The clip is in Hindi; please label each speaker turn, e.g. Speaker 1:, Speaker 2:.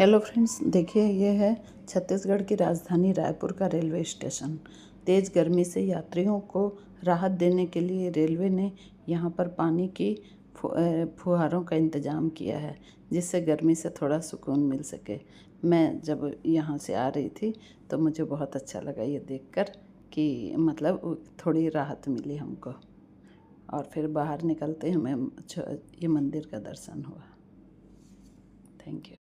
Speaker 1: हेलो फ्रेंड्स, देखिए ये है छत्तीसगढ़ की राजधानी रायपुर का रेलवे स्टेशन। तेज़ गर्मी से यात्रियों को राहत देने के लिए रेलवे ने यहाँ पर पानी की फुहारों का इंतज़ाम किया है, जिससे गर्मी से थोड़ा सुकून मिल सके। मैं जब यहाँ से आ रही थी तो मुझे बहुत अच्छा लगा ये देखकर कि मतलब थोड़ी राहत मिली हमको। और फिर बाहर निकलते हमें ये मंदिर का दर्शन हुआ। Thank you.